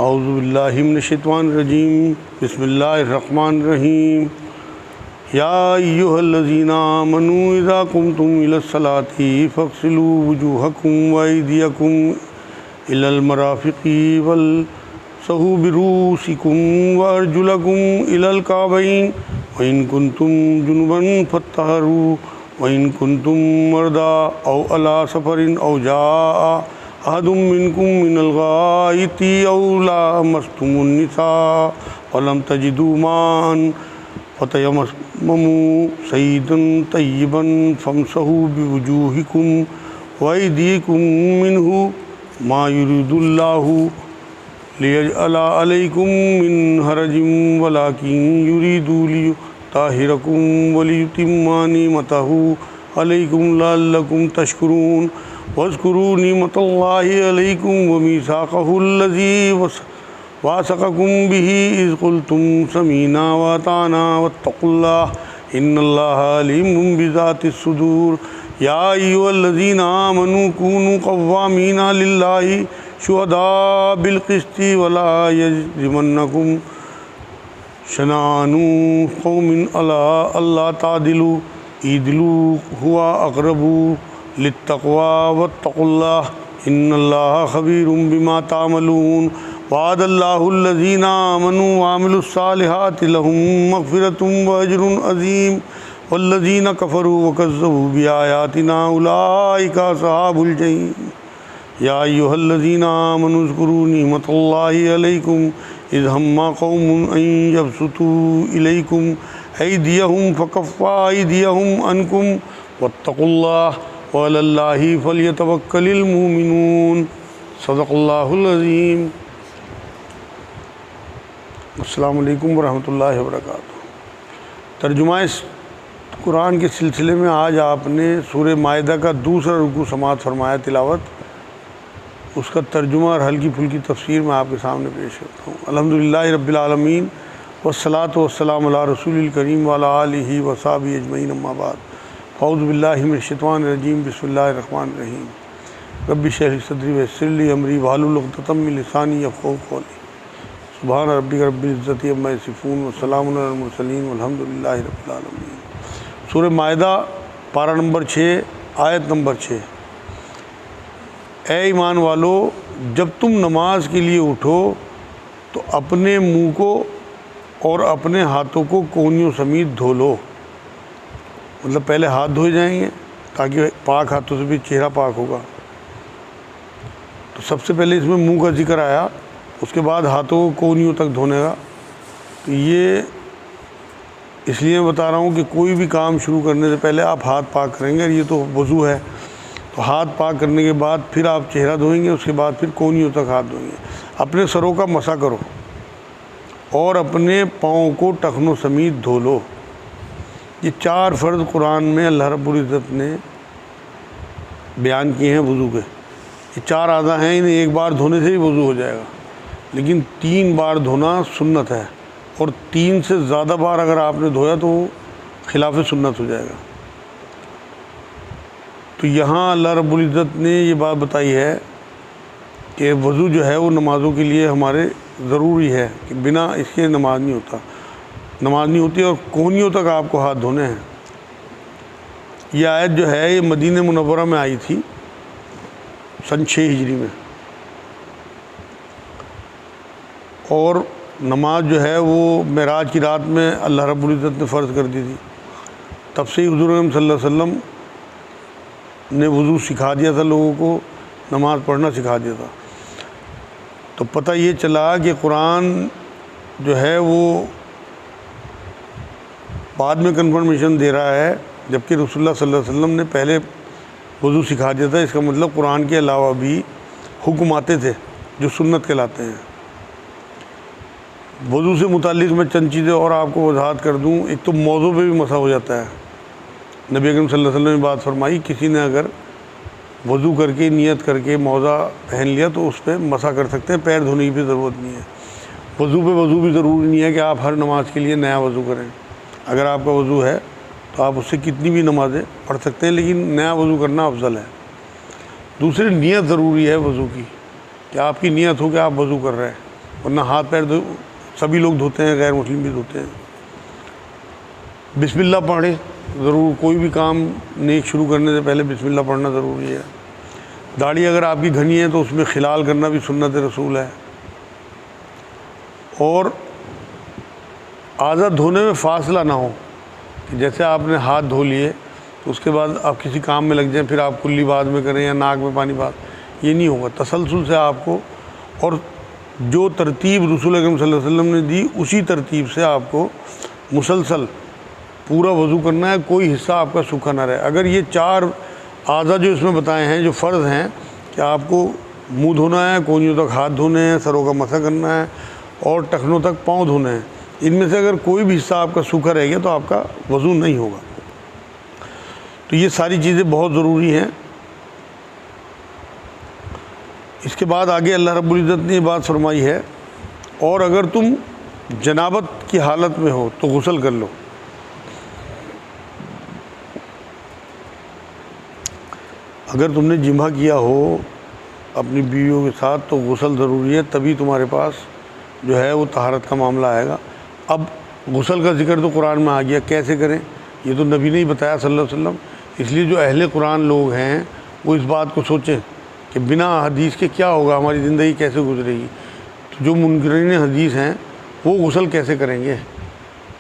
اعوذ باللہ من الشیطان الرجیم بسم اللہ الرحمن الرحیم یا ایہا الذین آمنوا اذا قمتم الی الصلاة فاغسلوا وجوہکم وایدیکم الی المرافق وامسحوا برؤوسکم وارجلکم الی الکعبین وإن کنتم جنبا فاطہروا وإن کنتم مرضى أو على سفر أو جاء أحد منكم من الغائط أو لامستم النساء ولم تجدوا ماء فتيمموا صعيدا طيبا فامسحوا بوجوهكم وأيديكم منه ما يريد الله ليجعل عليكم من حرج ولكن يريد ليطهركم وليتم نعمته عليكم لعلكم تشكرون واذكروا نعمة الله عليكم وميثاقه الذي واثقكم به إذ قلتم سمعنا وأطعنا واتقوا الله إن الله عليم بذات الصدور يا أيها الذين آمنوا كونوا قوامين لله شهداء بالقسط ولا يجرمنكم شنآن قوم على ألا تعدلوا اعدلوا هو أقرب للتقوى واتقوا الله إن الله خبير بما تعملون وعد الله الذين آمنوا وعملوا الصالحات لهم مغفرة وأجر عظيم والذين كفروا وكذبوا بآياتنا أولئك أصحاب الجحيم يا أيها الذين آمنوا اذكروا نعمة الله عليكم إذ هم قوم أن يبسطوا إليكم أيديهم فكف أيديهم عنكم واتقوا الله وعلى الله فليتوكل المؤمنون صدق اللہ العظیم۔ السلام علیکم ورحمۃ اللہ وبرکاتہ۔ ترجمہ اس قرآن کے سلسلے میں آج آپ نے سورہ مائدہ کا دوسرا رکوع سماعت فرمایا تلاوت، اس کا ترجمہ اور ہلکی پھلکی تفسیر میں آپ کے سامنے پیش کرتا ہوں۔ الحمدللہ رب العالمین والصلاة والسلام علی رسول الکریم وعلی آلہ وصحبہ اجمعین، اما بعد۔ اعوذ باللہ من الشیطان الرجیم بسم اللہ الرحمن الرحیم۔ رب اشرح لی صدری ویسر لی امری واحلل عقدۃ من لسانی یفقہوا قولی۔ سبحان ربک رب العزۃ عما یصفون وسلام علی المرسلین والحمد للہ رب العالمین۔ سورہ مائدہ پارہ نمبر 6 آیت نمبر 6۔ اے ایمان والو، جب تم نماز کے لیے اٹھو تو اپنے منہ کو اور اپنے ہاتھوں کو کونیوں سمیت دھو لو۔ مطلب پہلے ہاتھ دھوئے جائیں گے تاکہ پاک ہاتھوں سے بھی چہرہ پاک ہوگا۔ تو سب سے پہلے اس میں منہ کا ذکر آیا، اس کے بعد ہاتھوں کو کونیوں تک دھونے کا۔ تو یہ اس لیے میں بتا رہا ہوں کہ کوئی بھی کام شروع کرنے سے پہلے آپ ہاتھ پاک کریں گے، اور یہ تو وضو ہے، تو ہاتھ پاک کرنے کے بعد پھر آپ چہرہ دھوئیں گے، اس کے بعد پھر کونیوں تک ہاتھ دھوئیں گے۔ اپنے سروں کا مسح کرو اور اپنے پاؤں کو ٹخنوں سمیت دھو لو۔ یہ 4 فرض قرآن میں اللہ رب العزت نے بیان کیے ہیں وضو کے۔ یہ 4 اعضاء ہیں، انہیں ایک بار دھونے سے ہی وضو ہو جائے گا، لیکن 3 بار دھونا سنت ہے، اور 3 سے زیادہ بار اگر آپ نے دھویا تو وہ خلاف سنت ہو جائے گا۔ تو یہاں اللہ رب العزت نے یہ بات بتائی ہے کہ وضو جو ہے وہ نمازوں کے لیے ہمارے ضروری ہے، کہ بنا اس کے نماز نہیں ہوتی، اور کونیوں تک آپ کو ہاتھ دھونے ہیں۔ یہ آیت جو ہے یہ مدینہ منورہ میں آئی تھی سن 6 ہجری میں، اور نماز جو ہے وہ معراج کی رات میں اللہ رب العزت نے فرض کر دی تھی۔ تب سے ہی حضور صلی اللہ علیہ وسلم نے وضو سکھا دیا تھا لوگوں کو، نماز پڑھنا سکھا دیا تھا۔ تو پتہ یہ چلا کہ قرآن جو ہے وہ بعد میں کنفرمیشن دے رہا ہے، جبکہ رسول اللہ صلی اللہ علیہ وسلم نے پہلے وضو سکھا دیا تھا۔ اس کا مطلب قرآن کے علاوہ بھی حکم آتے تھے جو سنت کہلاتے ہیں۔ وضو سے متعلق میں چند چیزیں اور آپ کو وضاحت کر دوں۔ ایک تو موضوع پہ بھی مسح ہو جاتا ہے۔ نبی اکرم صلی اللہ علیہ وسلم نے بات فرمائی، کسی نے اگر وضو کر کے نیت کر کے موزہ پہن لیا تو اس پہ مسح کر سکتے ہیں، پیر دھونے کی بھی ضرورت نہیں ہے۔ وضو پہ وضو بھی ضروری نہیں ہے کہ آپ ہر نماز کے لیے نیا وضو کریں۔ اگر آپ کا وضو ہے تو آپ اس سے کتنی بھی نمازیں پڑھ سکتے ہیں، لیکن نیا وضو کرنا افضل ہے۔ دوسری نیت ضروری ہے وضو کی، کہ آپ کی نیت ہو کہ آپ وضو کر رہے ہیں۔ ورنہ ہاتھ پیر سبھی لوگ دھوتے ہیں، غیر مسلم بھی دھوتے ہیں۔ بسم اللہ پڑھیں ضرور، کوئی بھی کام نیک شروع کرنے سے پہلے بسم اللہ پڑھنا ضروری ہے۔ داڑھی اگر آپ کی گھنی ہے تو اس میں خلال کرنا بھی سنت رسول ہے۔ اور اعضاء دھونے میں فاصلہ نہ ہو، کہ جیسے آپ نے ہاتھ دھو لیے تو اس کے بعد آپ کسی کام میں لگ جائیں، پھر آپ کلی بعد میں کریں یا ناک میں پانی بعد، یہ نہیں ہوگا۔ تسلسل سے آپ کو، اور جو ترتیب رسول اکرم صلی اللہ علیہ وسلم نے دی اسی ترتیب سے آپ کو مسلسل پورا وضو کرنا ہے، کوئی حصہ آپ کا سوکھا نہ رہے۔ اگر یہ 4 اعضاء جو اس میں بتائے ہیں جو فرض ہیں، کہ آپ کو منہ دھونا ہے، کونیوں تک ہاتھ دھونے ہیں، سروں کا مسح کرنا ہے، اور ٹخنوں تک پاؤں دھونے ہیں، ان میں سے اگر کوئی بھی حصہ آپ کا سوکھا رہ گیا تو آپ کا وضو نہیں ہوگا۔ تو یہ ساری چیزیں بہت ضروری ہیں۔ اس کے بعد آگے اللہ رب العزت نے یہ بات فرمائی ہے، اور اگر تم جنابت کی حالت میں ہو تو غسل کر لو۔ اگر تم نے جمع کیا ہو اپنی بیویوں کے ساتھ تو غسل ضروری ہے، تبھی تمہارے پاس جو ہے وہ طہارت کا معاملہ آئے گا۔ اب غسل کا ذکر تو قرآن میں آ گیا، کیسے کریں یہ تو نبی نے ہی بتایا صلی اللہ علیہ وسلم۔ اس لیے جو اہل قرآن لوگ ہیں وہ اس بات کو سوچیں کہ بنا حدیث کے کیا ہوگا، ہماری زندگی کیسے گزرے گی۔ تو جو منکرین حدیث ہیں وہ غسل کیسے کریں گے؟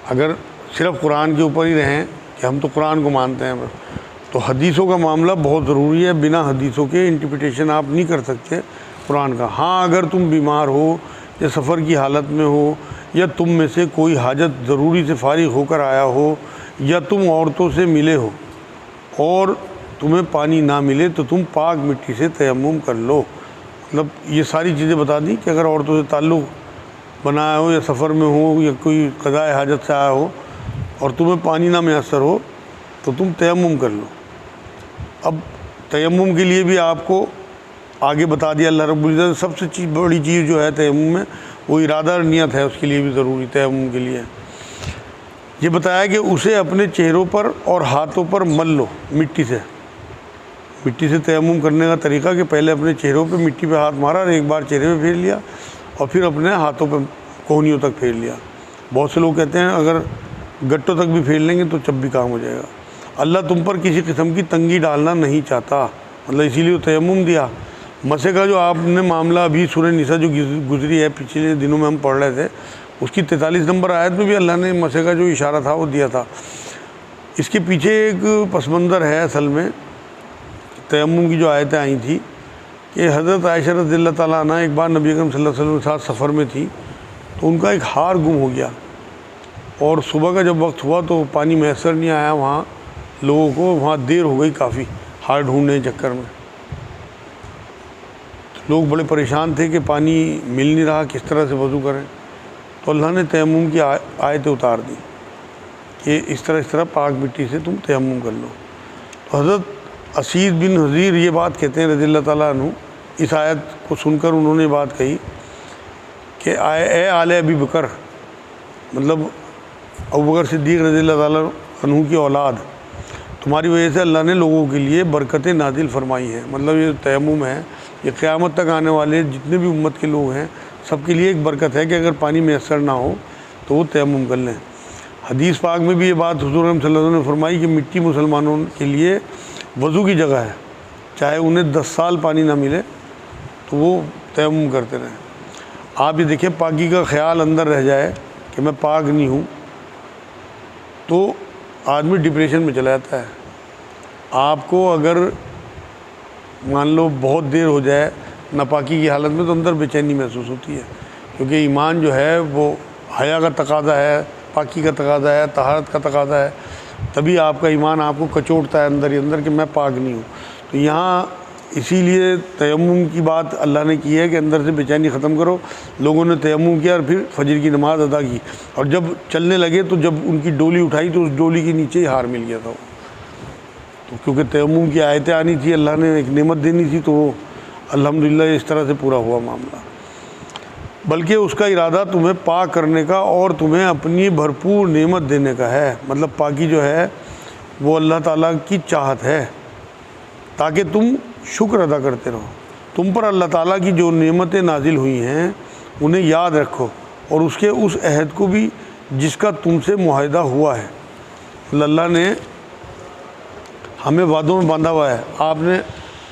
اگر صرف قرآن کے اوپر ہی رہیں کہ ہم تو قرآن کو مانتے ہیں بس، تو حدیثوں کا معاملہ بہت ضروری ہے۔ بنا حدیثوں کے انٹرپریٹیشن آپ نہیں کر سکتے قرآن کا۔ ہاں اگر تم بیمار ہو یا سفر کی حالت میں ہو، یا تم میں سے کوئی حاجت ضروری سے فارغ ہو کر آیا ہو، یا تم عورتوں سے ملے ہو اور تمہیں پانی نہ ملے تو تم پاک مٹی سے تیمم کر لو۔ مطلب یہ ساری چیزیں بتا دیں کہ اگر عورتوں سے تعلق بنایا ہو، یا سفر میں ہو، یا کوئی قضاء حاجت سے آیا ہو اور تمہیں پانی نہ میسر ہو تو تم تیمم کر لو۔ اب تیمم کے لیے بھی آپ کو آگے بتا دیا اللہ رب العزت، سب سے بڑی چیز جو ہے تیمم میں وہ ارادہ اور نیت ہے، اس کے لیے بھی ضروری تیمم کے لیے یہ بتایا کہ اسے اپنے چہروں پر اور ہاتھوں پر مل لو مٹی سے۔ مٹی سے تیمم کرنے کا طریقہ کہ پہلے اپنے چہروں پہ مٹی پہ ہاتھ مارا اور ایک بار چہرے پہ پھیر لیا، اور پھر اپنے ہاتھوں پہ کونیوں تک پھیر لیا۔ بہت سے لوگ کہتے ہیں اگر گٹوں تک بھی پھیر لیں گے تو جب بھی کام ہو جائے گا۔ اللہ تم پر کسی قسم کی تنگی ڈالنا نہیں چاہتا، مطلب اسی لیے تیمم دیا۔ مسح کا جو آپ نے معاملہ ابھی سورہ نساء جو گزری ہے پچھلے دنوں میں ہم پڑھ رہے تھے، اس کی 43 نمبر آیت میں بھی اللہ نے مسح کا جو اشارہ تھا وہ دیا تھا۔ اس کے پیچھے ایک پس منظر ہے اصل میں، تیمم کی جو آیتیں آئی تھیں کہ حضرت عائشہ رضی اللہ تعالیٰ عنہ ایک بار نبی اکرم صلی اللہ علیہ وسلم کے ساتھ سفر میں تھی، تو ان کا ایک ہار گم ہو گیا، اور صبح کا جب وقت ہوا تو پانی میسر نہیں آیا وہاں لوگوں کو، وہاں دیر ہو گئی کافی ہار ڈھونڈنے کے چکر میں۔ لوگ بڑے پریشان تھے کہ پانی مل نہیں رہا، کس طرح سے وضو کریں۔ تو اللہ نے تیمم کی آیتیں اتار دی کہ اس طرح پاک مٹی سے تم تیمم کر لو۔ تو حضرت اسید بن حضیر یہ بات کہتے ہیں رضی اللہ تعالیٰ عنہ، اس آیت کو سن کر انہوں نے بات کہی کہ اے آل ابی بکر، مطلب ابوبکر صدیق رضی اللہ تعالیٰ عنہ کی اولاد، تمہاری وجہ سے اللہ نے لوگوں کے لیے برکتیں نازل فرمائی ہیں۔ مطلب یہ تیمم ہے، یہ قیامت تک آنے والے جتنے بھی امت کے لوگ ہیں سب کے لیے ایک برکت ہے کہ اگر پانی میسر نہ ہو تو وہ تیمم کر لیں۔ حدیث پاک میں بھی یہ بات حضور صلی اللہ علیہ وسلم نے فرمائی کہ مٹی مسلمانوں کے لیے وضو کی جگہ ہے، چاہے انہیں 10 سال پانی نہ ملے تو وہ تیمم کرتے رہیں۔ آپ یہ دیکھیں، پاکی کا خیال اندر رہ جائے کہ میں پاک نہیں ہوں تو آدمی ڈپریشن میں چلا جاتا ہے۔ آپ کو اگر مان لو بہت دیر ہو جائے ناپاکی کی حالت میں تو اندر بے چینی محسوس ہوتی ہے، کیونکہ ایمان جو ہے وہ حیا کا تقاضا ہے، پاکی کا تقاضا ہے، طہارت کا تقاضا ہے، تبھی آپ کا ایمان آپ کو کچوڑتا ہے اندر ہی اندر کہ میں پاک نہیں ہوں۔ تو یہاں اسی لیے تیمم کی بات اللہ نے کی ہے کہ اندر سے بے چینی ختم کرو۔ لوگوں نے تیمم کیا اور پھر فجر کی نماز ادا کی، اور جب چلنے لگے تو جب ان کی ڈولی اٹھائی تو اس ڈولی کے نیچے ہی ہار مل گیا تھا وہ۔ تو کیونکہ تیمم کی آیتیں آنی تھی، اللہ نے ایک نعمت دینی تھی، تو وہ الحمدللہ اس طرح سے پورا ہوا معاملہ۔ بلکہ اس کا ارادہ تمہیں پاک کرنے کا اور تمہیں اپنی بھرپور نعمت دینے کا ہے۔ مطلب پاکی جو ہے وہ اللہ تعالیٰ کی چاہت ہے تاکہ تم شکر ادا کرتے رہو۔ تم پر اللہ تعالیٰ کی جو نعمتیں نازل ہوئی ہیں انہیں یاد رکھو اور اس کے اس عہد کو بھی جس کا تم سے معاہدہ ہوا ہے۔ اللہ نے ہمیں وعدوں میں باندھا ہوا ہے۔ آپ نے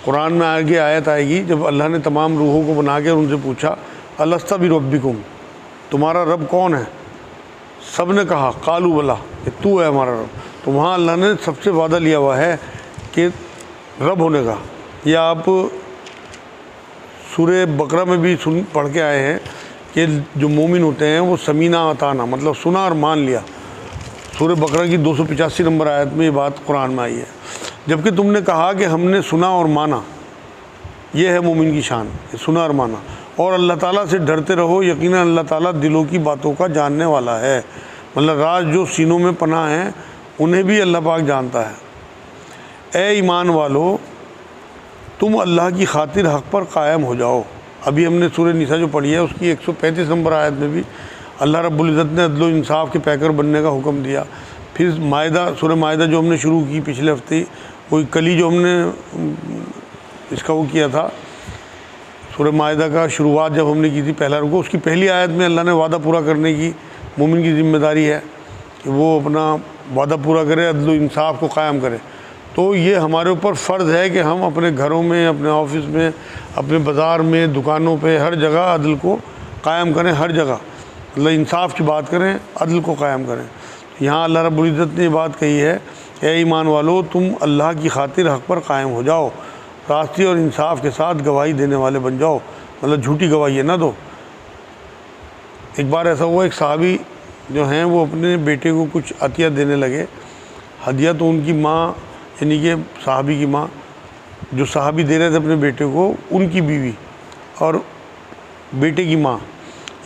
قرآن میں آگے آیت آئے گی جب اللہ نے تمام روحوں کو بنا کے ان سے پوچھا الست بربکم، تمہارا رب کون ہے؟ سب نے کہا قالوا بلا، کہ تو ہے ہمارا رب۔ تو وہاں اللہ نے سب سے وعدہ لیا ہوا ہے کہ رب ہونے کا۔ یہ آپ سورہ بقرہ میں بھی پڑھ کے آئے ہیں کہ جو مومن ہوتے ہیں وہ سمینا اطانا، مطلب سنا اور مان لیا۔ سورہ بقرہ کی 285 نمبر آیت میں یہ بات قرآن میں آئی ہے۔ جبکہ تم نے کہا کہ ہم نے سنا اور مانا، یہ ہے مومن کی شان، کہ سنا اور مانا، اور اللہ تعالیٰ سے ڈرتے رہو، یقیناً اللہ تعالیٰ دلوں کی باتوں کا جاننے والا ہے۔ مطلب راز جو سینوں میں پناہ ہیں انہیں بھی اللہ پاک جانتا ہے۔ اے ایمان والو، تم اللہ کی خاطر حق پر قائم ہو جاؤ۔ ابھی ہم نے سورہ نساء جو پڑھی ہے اس کی 135 نمبر آیت میں بھی اللہ رب العزت نے عدل و انصاف کے پیکر بننے کا حکم دیا۔ پھر سورہ مائدہ جو ہم نے شروع کی پچھلے ہفتے، وہی کلی جو ہم نے اس کا وہ کیا تھا، سورہ مائدہ کا شروعات جب ہم نے کی تھی پہلا رکوع، اس کی پہلی آیت میں اللہ نے وعدہ پورا کرنے کی مومن کی ذمہ داری ہے کہ وہ اپنا وعدہ پورا کرے، عدل و انصاف کو قائم کرے۔ تو یہ ہمارے اوپر فرض ہے کہ ہم اپنے گھروں میں، اپنے آفس میں، اپنے بازار میں، دکانوں پہ، ہر جگہ عدل کو قائم کریں، ہر جگہ اللہ انصاف کی بات کریں، عدل کو قائم کریں۔ یہاں اللہ رب العزت نے یہ بات کہی ہے اے ایمان والو، تم اللہ کی خاطر حق پر قائم ہو جاؤ، راستی اور انصاف کے ساتھ گواہی دینے والے بن جاؤ، مطلب جھوٹی گواہی نہ دو۔ ایک بار ایسا ہوا، ایک صحابی جو ہیں وہ اپنے بیٹے کو کچھ عطیہ دینے لگے، ہدیہ، تو ان کی ماں، یعنی کہ صحابی کی ماں، جو صحابی دے رہے تھے اپنے بیٹے کو، ان کی بیوی اور بیٹے کی ماں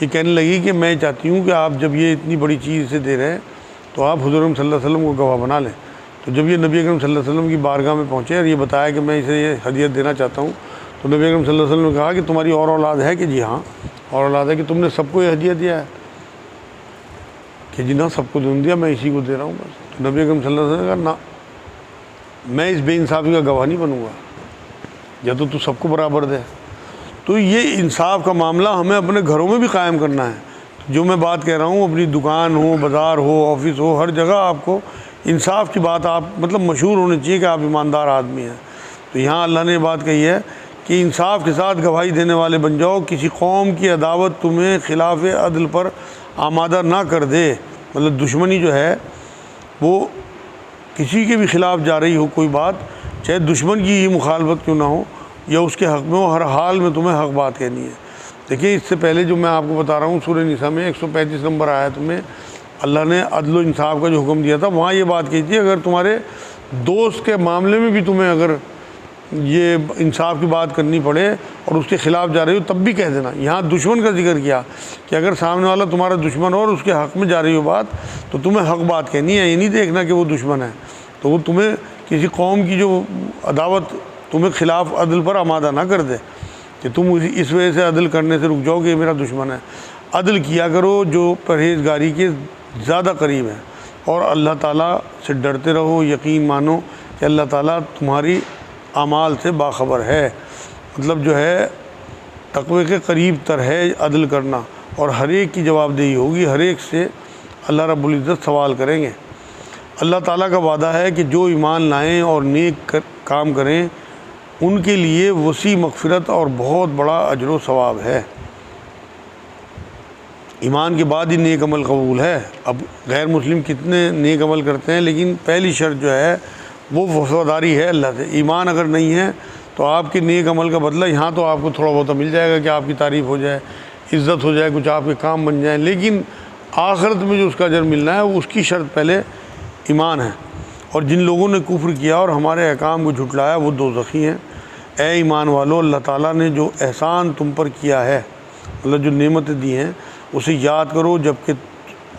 یہ کہنے لگی کہ میں چاہتی ہوں کہ آپ جب یہ اتنی بڑی چیز سے دے رہے ہیں تو آپ حضور صلی اللہ علیہ وسلم کو گواہ بنا لیں۔ تو جب یہ نبی اکرم صلی اللہ علیہ وسلم کی بارگاہ میں پہنچے اور یہ بتایا کہ میں اسے یہ ہدیہ دینا چاہتا ہوں، تو نبی اکرم صلی اللہ علیہ وسلم نے کہا کہ تمہاری اور اولاد ہے؟ کہ جی ہاں اور اولاد ہے۔ کہ تم نے سب کو یہ ہدیہ دیا ہے؟ کہ جی نہ، سب کو دیا، میں اسی کو دے رہا ہوں بس۔ تو نبی اکرم صلی اللہ علیہ وسلم نے کہا نہ، میں اس بے انصافی کا گواہ نہیں بنوں گا، یا تو سب کو برابر دے۔ تو یہ انصاف کا معاملہ ہمیں اپنے گھروں میں بھی قائم کرنا ہے۔ جو میں بات کہہ رہا ہوں، اپنی دکان ہو، بازار ہو، آفس ہو، ہر جگہ آپ کو انصاف کی بات، آپ مطلب مشہور ہونے چاہیے کہ آپ ایماندار آدمی ہیں۔ تو یہاں اللہ نے یہ بات کہی ہے کہ انصاف کے ساتھ گواہی دینے والے بن جاؤ، کسی قوم کی عداوت تمہیں خلاف عدل پر آمادہ نہ کر دے۔ مطلب دشمنی جو ہے وہ کسی کے بھی خلاف جا رہی ہو کوئی بات، چاہے دشمن کی ہی مخالفت کیوں نہ ہو یا اس کے حق میں ہو، ہر حال میں تمہیں حق بات کہنی ہے۔ دیکھیے اس سے پہلے جو میں آپ کو بتا رہا ہوں سورہ نساء میں 135 نمبر آیت میں اللہ نے عدل و انصاف کا جو حکم دیا تھا، وہاں یہ بات کہی تھی اگر تمہارے دوست کے معاملے میں بھی تمہیں اگر یہ انصاف کی بات کرنی پڑے اور اس کے خلاف جا رہی ہو تب بھی کہہ دینا۔ یہاں دشمن کا ذکر کیا کہ اگر سامنے والا تمہارا دشمن ہو اور اس کے حق میں جا رہی ہو بات، تو تمہیں حق بات کہنی ہے، یہ نہیں دیکھنا کہ وہ دشمن ہے تو وہ تمہیں کسی قوم کی جو عداوت تمہیں خلاف عدل پر آمادہ نہ کر دے کہ تم اس وجہ سے عدل کرنے سے رک جاؤ کہ یہ میرا دشمن ہے۔ عدل کیا کرو جو پرہیزگاری کے زیادہ قریب ہے، اور اللہ تعالیٰ سے ڈرتے رہو، یقین مانو کہ اللہ تعالیٰ تمہاری اعمال سے باخبر ہے۔ مطلب جو ہے تقوی کے قریب تر ہے عدل کرنا، اور ہر ایک کی جواب دہی ہوگی، ہر ایک سے اللہ رب العزت سوال کریں گے۔ اللہ تعالیٰ کا وعدہ ہے کہ جو ایمان لائیں اور نیک کام کریں ان کے لیے وسیع مغفرت اور بہت بڑا اجر و ثواب ہے۔ ایمان کے بعد ہی نیک عمل قبول ہے۔ اب غیر مسلم کتنے نیک عمل کرتے ہیں، لیکن پہلی شرط جو ہے وہ وفاداری ہے اللہ سے۔ ایمان اگر نہیں ہے تو آپ کے نیک عمل کا بدلہ یہاں تو آپ کو تھوڑا بہت مل جائے گا کہ آپ کی تعریف ہو جائے، عزت ہو جائے، کچھ آپ کے کام بن جائیں، لیکن آخرت میں جو اس کا اجر ملنا ہے وہ اس کی شرط پہلے ایمان ہے۔ اور جن لوگوں نے کفر کیا اور ہمارے احکام کو جھٹلایا وہ دوزخی ہیں۔ اے ایمان والو، اللہ تعالیٰ نے جو احسان تم پر کیا ہے، مطلب جو نعمتیں دی ہیں، اسے یاد کرو جب کہ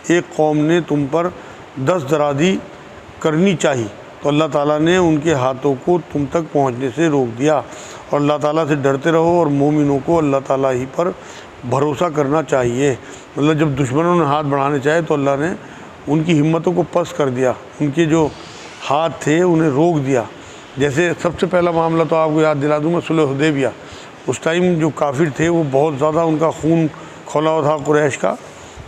ایک قوم نے تم پر دست درازی کرنی چاہی تو اللہ تعالیٰ نے ان کے ہاتھوں کو تم تک پہنچنے سے روک دیا۔ اور اللہ تعالیٰ سے ڈرتے رہو، اور مومنوں کو اللہ تعالیٰ ہی پر بھروسہ کرنا چاہیے۔ مطلب جب دشمنوں نے ہاتھ بڑھانے چاہے تو اللہ نے ان کی ہمتوں کو پست کر دیا، ان کے جو ہاتھ تھے انہیں روک دیا۔ جیسے سب سے پہلا معاملہ تو آپ کو یاد دلا دوں میں، صلح حدیبیہ۔ اس ٹائم جو کافر تھے وہ بہت زیادہ ان کا خون کھولا ہوا تھا قریش کا،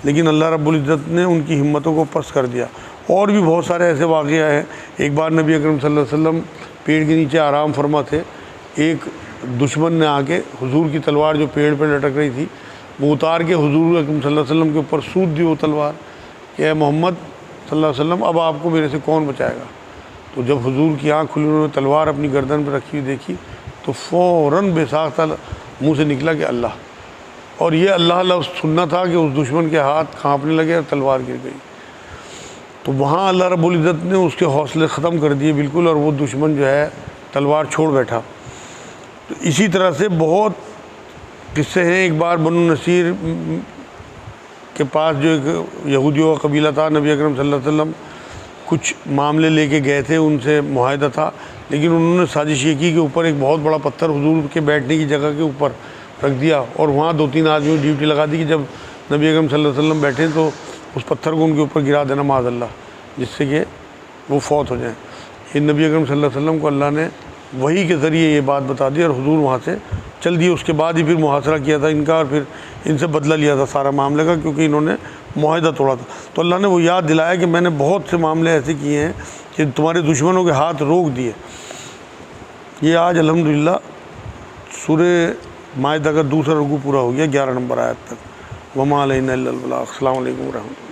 لیکن اللہ رب العزت نے ان کی ہمتوں کو پست کر دیا۔ اور بھی بہت سارے ایسے واقعہ ہیں۔ ایک بار نبی اکرم صلی اللہ علیہ وسلم پیڑ کے نیچے آرام فرما تھے، ایک دشمن نے آ کے حضور کی تلوار جو پیڑ پہ لٹک رہی تھی وہ اتار کے حضور اکرم صلی اللہ علیہ وسلم کے اوپر سوت دی وہ تلوار کہ اے محمد صلی اللہ علیہ وسلم اب آپ کو میرے سے کون بچائے گا۔ تو جب حضور کی آنکھ کھلی، انہوں نے تلوار اپنی گردن پہ رکھی ہوئی دیکھی تو فوراً بے ساختہ منہ سے نکلا کہ اللہ، اور یہ اللہ لفظ سننا تھا کہ اس دشمن کے ہاتھ کانپنے لگے اور تلوار گر گئی۔ تو وہاں اللہ رب العزت نے اس کے حوصلے ختم کر دیے بالکل، اور وہ دشمن جو ہے تلوار چھوڑ بیٹھا۔ تو اسی طرح سے بہت قصے ہیں۔ ایک بار بنو نصیر کے پاس جو ایک یہودیوں کا قبیلہ تھا، نبی اکرم صلی اللہ علیہ وسلم کچھ معاملے لے کے گئے تھے، ان سے معاہدہ تھا، لیکن انہوں نے سازش یہ کی کہ اوپر ایک بہت بڑا پتھر حضور کے بیٹھنے کی جگہ کے اوپر رکھ دیا، اور وہاں 2-3 آدمیوں ڈیوٹی لگا دی کہ جب نبی اکرم صلی اللہ علیہ وسلم بیٹھیں تو اس پتھر کو ان کے اوپر گرا دینا معاذ اللہ، جس سے کہ وہ فوت ہو جائیں۔ یہ نبی اکرم صلی اللہ علیہ وسلم کو اللہ نے وحی کے ذریعے یہ بات بتا دی، اور حضور وہاں سے چل دیے۔ اس کے بعد ہی پھر محاصرہ کیا تھا ان کا، اور پھر ان سے بدلہ لیا تھا سارا معاملے کا، کیونکہ انہوں نے معاہدہ توڑا تھا۔ تو اللہ نے وہ یاد دلایا کہ میں نے بہت سے معاملے ایسے کیے ہیں کہ تمہارے دشمنوں کے ہاتھ روک دیے۔ یہ آج الحمدللہ سورہ مائدہ کا دوسرا رکوع پورا ہو گیا، 11 نمبر آیت تک۔ وما علینا الا البلاغ۔ السلام علیکم ورحمۃ اللہ۔